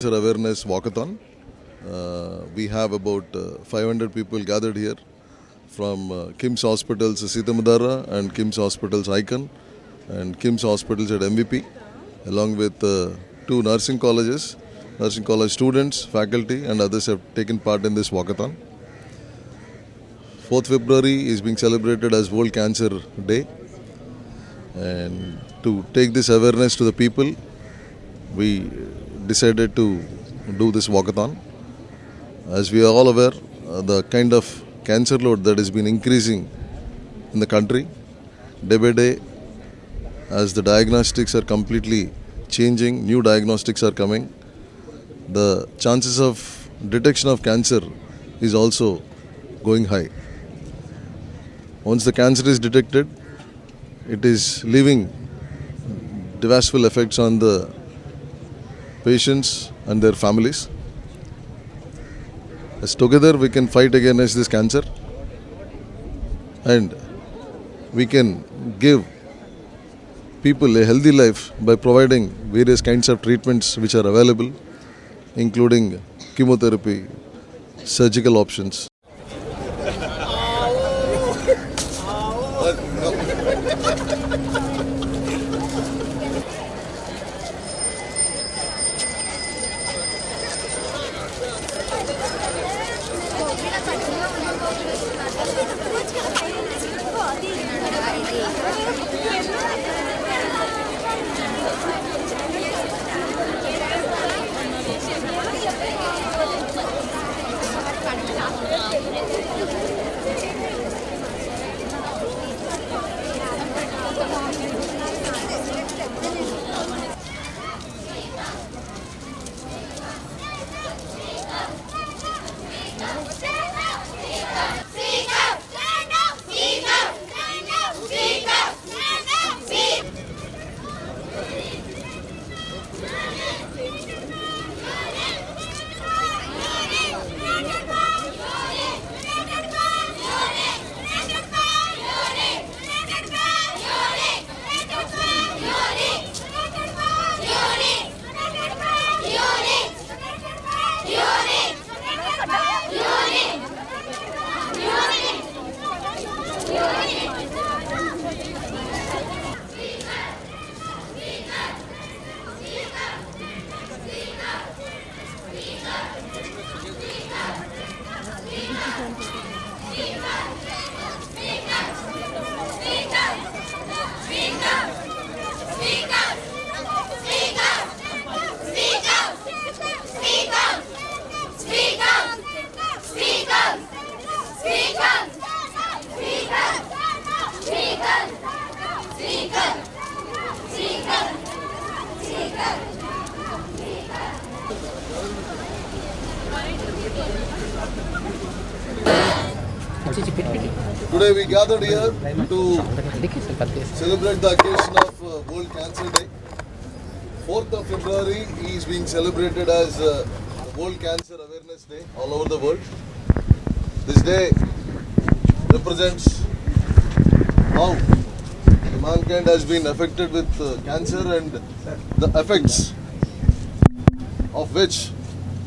Awareness walkathon. We have about 500 people gathered here from KIMS Hospitals Sitamadara and KIMS Hospitals Icon and KIMS Hospitals at MVP, along with two nursing colleges. Nursing college students, faculty and others have taken part in this walkathon. 4th February is being celebrated as World Cancer Day, and to take this awareness to the people, we decided to do this walkathon. As we are all aware, the kind of cancer load that has been increasing in the country day by day, as the diagnostics are completely changing, new diagnostics are coming, the chances of detection of cancer is also going high. Once the cancer is detected, it is leaving devastating effects on the patients and their families. As together we can fight against this cancer, and we can give people a healthy life by providing various kinds of treatments which are available, including chemotherapy, surgical options. Today we gathered here to celebrate the occasion of World Cancer Day. 4th of February is being celebrated as World Cancer Awareness Day all over the world. This day represents how mankind has been affected with cancer and the effects of which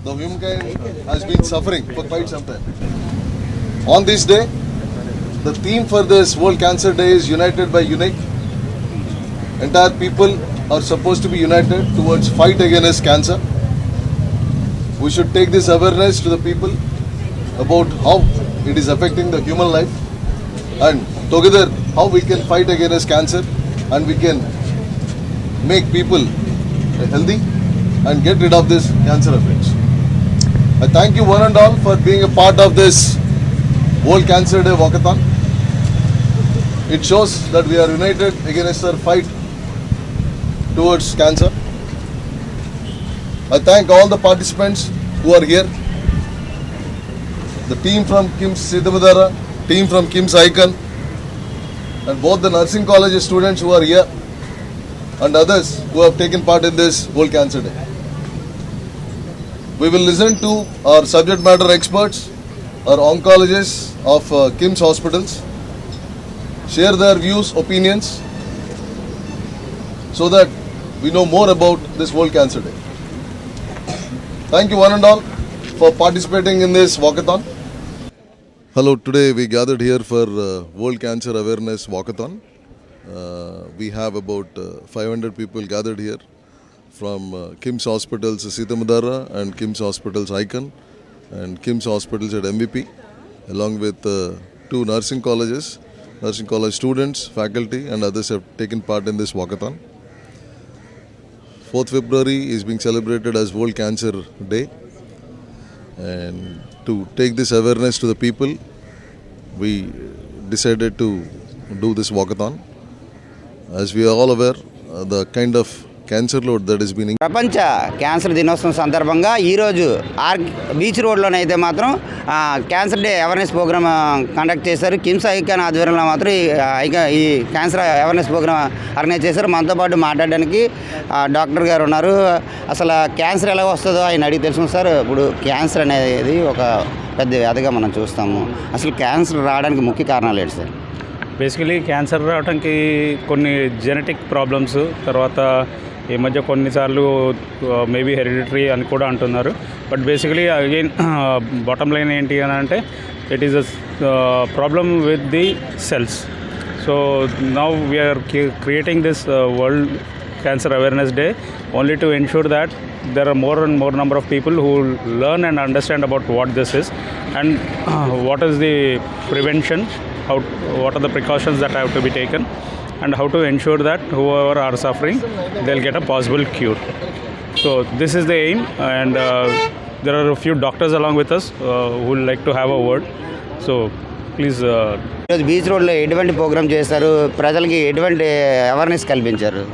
the humankind has been suffering for quite some time. On this day, the theme for this World Cancer Day is United by Unique. Entire people are supposed to be united towards fight against cancer. We should take this awareness to the people about how it is affecting the human life, and together how we can fight against cancer and we can make people healthy and get rid of this cancer effects. I thank you one and all for being a part of this World Cancer Day walkathon. It shows that we are united against our fight towards cancer. I thank all the participants who are here. The team from KIMS Sitamadara, team from KIMS Icon, and both the nursing college students who are here and others who have taken part in this World Cancer Day. We will listen to our subject matter experts, our oncologists of KIMS hospitals, share their views, opinions, so that we know more about this World Cancer Day. Thank you one and all for participating in this walkathon. Hello, today we gathered here for World Cancer Awareness Walkathon. We have about 500 people gathered here from KIMS Hospitals Sitamadara and KIMS Hospitals Icon and KIMS Hospitals at MVP, along with two nursing colleges, nursing college students, faculty and others have taken part in this walkathon. 4th February is being celebrated as World Cancer Day, and to take this awareness to the people, we decided to do this walkathon. As we are all aware, the kind of cancer load that is been ప్రపంచ cancer దినోత్సవం సందర్భంగా ఈరోజు beach రోడ్లోనైతే మాత్రం cancer day awareness programme conduct చేశారు. KIMS icon ఆధ్వర్యంలో మాత్రం ఈ క్యాన్సర్ అవేర్నెస్ ప్రోగ్రామ్ ఆర్గనైజ్ చేశారు. మనతో పాటు మాట్లాడడానికి డాక్టర్ గారు ఉన్నారు. అసలు క్యాన్సర్ ఎలా వస్తుందో ఆయన అడిగి తెలుసుకుంది. సార్, ఇప్పుడు క్యాన్సర్ అనేది ఒక పెద్ద వ్యాధిగా మనం చూస్తాము. అసలు క్యాన్సర్ రావడానికి ముఖ్య కారణాలు ఏంటి సార్? బేసికలీ క్యాన్సర్ రావడానికి కొన్ని జెనెటిక్ ప్రాబ్లమ్స్, తర్వాత ఈ మధ్య కొన్నిసార్లు మేబీ హెరిడిటరీ అని కూడా అంటున్నారు. But basically again bottom line ఏంటి అని అంటే it is a problem with the cells. So now we are creating this world cancer awareness day only to ensure that there are more and more number of people who learn and understand about what this is and what is the prevention, what are the precautions that have to be taken, and how to ensure that whoever are suffering, they'll get a possible cure. So this is the aim, and there are a few doctors along with us who would like to have a word. So please. Beach రోడ్లో ఎటువంటి programme చేస్తారు, ప్రజలకి ఎటువంటి awareness కల్పించారు?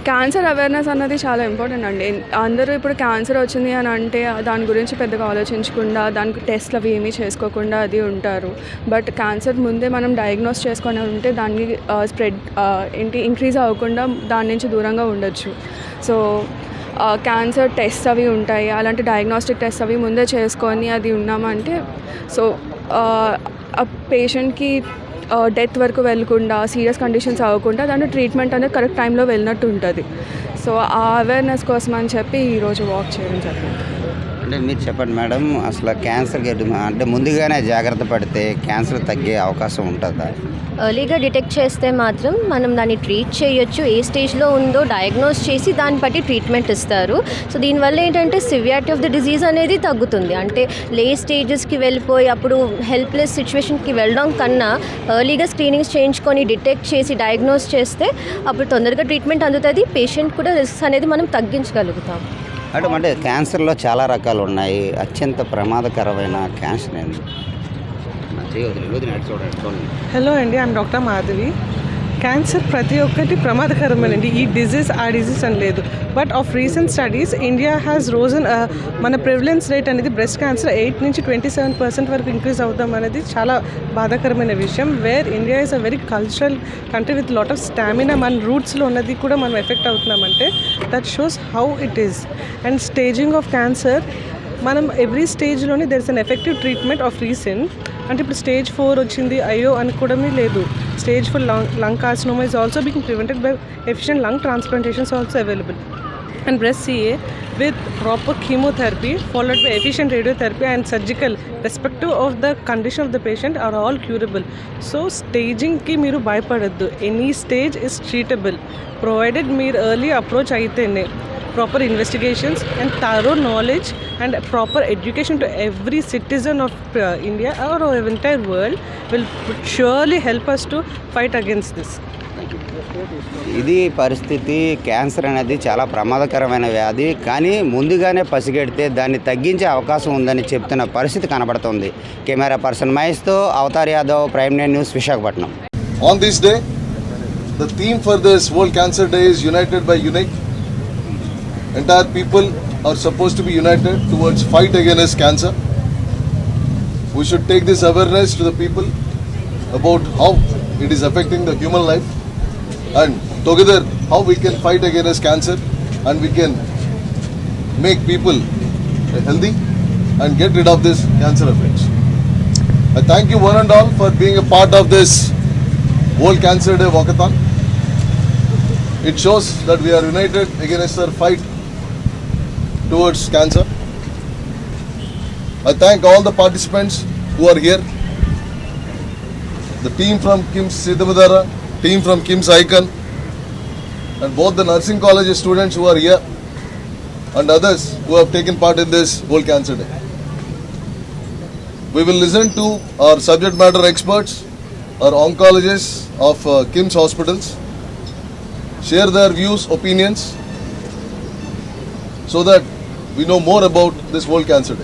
Cancer awareness అన్నది చాలా important అండి. అందరూ ఇప్పుడు క్యాన్సర్ వచ్చింది అని అంటే దాని గురించి పెద్దగా ఆలోచించకుండా, దానికి టెస్ట్లు అవి ఏమీ చేసుకోకుండా అది ఉంటారు. బట్ క్యాన్సర్ ముందే మనం డయాగ్నోస్ చేసుకొని ఉంటే దాన్ని స్ప్రెడ్ ఇంక్రీజ్ అవ్వకుండా దాని నుంచి దూరంగా ఉండొచ్చు. సో క్యాన్సర్ టెస్ట్ అవి ఉంటాయి, అలాంటి డయాగ్నోస్టిక్ టెస్ట్ అవి ముందే చేసుకొని అది ఉన్నామంటే సో ఆ పేషెంట్కి డెత్ వరకు వెళ్ళకుండా, సీరియస్ కండిషన్స్ అవ్వకుండా దాని ట్రీట్మెంట్ అనేది కరెక్ట్ టైంలో వెళ్ళినట్టు ఉంటుంది. సో ఆ అవేర్నెస్ కోసం అని చెప్పి ఈరోజు వాక్ చేయడం జరిగింది. అంటే మీరు చెప్పండి మేడం, అసలు క్యాన్సర్కి అంటే ముందుగానే జాగ్రత్త పడితే క్యాన్సర్ తగ్గే అవకాశం ఉంటుందా? ఎర్లీగా డిటెక్ట్ చేస్తే మాత్రం మనం దాన్ని ట్రీట్ చేయొచ్చు. ఏ స్టేజ్లో ఉందో డయాగ్నోస్ చేసి దాన్ని బట్టి ట్రీట్మెంట్ ఇస్తారు. సో దీనివల్ల ఏంటంటే సివియారిటీ ఆఫ్ ద డిజీజ్ అనేది తగ్గుతుంది. అంటే లే స్టేజెస్కి వెళ్ళిపోయి అప్పుడు హెల్ప్లెస్ సిచ్యువేషన్కి వెళ్ళడం కన్నా ఎర్లీగా స్క్రీనింగ్స్ చేయించుకొని డిటెక్ట్ చేసి డయాగ్నోస్ చేస్తే అప్పుడు తొందరగా ట్రీట్మెంట్ అందుతుంది. పేషెంట్ కూడా రిస్క్ అనేది మనం తగ్గించగలుగుతాం. అంటే క్యాన్సర్లో చాలా రకాలు ఉన్నాయి. అత్యంత ప్రమాదకరమైన క్యాన్సర్ ఏంటి? హలో అండి, ఐఎమ్ డాక్టర్ మాధవి. క్యాన్సర్ ప్రతి ఒక్కటి ప్రమాదకరమేనండి. ఈ డిజీజ్ ఆ డిజీజ్ అని లేదు. But of recent studies India has risen మన ప్రివిలెన్స్ రేట్ అనేది బ్రెస్ట్ క్యాన్సర్ 8 నుంచి 27% వరకు ఇంక్రీజ్ అవుతాం అనేది చాలా బాధాకరమైన విషయం. Where India is a very cultural country with lot of stamina. మన రూట్స్లో ఉన్నది కూడా మనం ఎఫెక్ట్ అవుతున్నామంటే that shows how it is. And staging of cancer మనం ఎవ్రీ స్టేజ్లోని there is an effective treatment of recent. అంటే ఇప్పుడు స్టేజ్ 4 వచ్చింది అయ్యో అనుకోవడమే లేదు. Stage 4 lung carcinoma is also being prevented by efficient lung transplantations also available. And breast CA with proper chemotherapy followed by efficient radiotherapy and surgical respective of the condition of the patient are all curable. So staging ki meeru bhayapadaddu. Any stage is treatable provided meer early approach aitene. Proper investigations and thorough knowledge and proper education to every citizen of India or entire world will surely help us to fight against this. ఇది పరిస్థితి. Cancer అనేది చాలా ప్రమాదకరమైన వ్యాధి, కానీ ముందుగానే పసిగడితే దాన్ని తగ్గించే అవకాశం ఉందని చెప్తున్న పరిస్థితి కనబడుతుంది. కెమెరా పర్సన్ మహేష్తో Avatar Yadav, prime nine news, Visakhapatnam. On this day, the theme for this World Cancer Day is United by Unique. Entire people are supposed to be united towards fight against cancer. We should take this awareness to the people about how it is affecting the human life, and together how we can fight against cancer and we can make people healthy and get rid of this cancer effects. I thank you one and all for being a part of this World Cancer Day walkathon. It shows that we are united against our fight towards cancer. I thank all the participants who are here. The team from KIMS Siddhamadara, team from KIMS Icon, and both the nursing college students who are here and others who have taken part in this World Cancer Day. We will listen to our subject matter experts, our oncologists of KIMS hospitals, share their views, opinions, so that we know more about this World Cancer Day.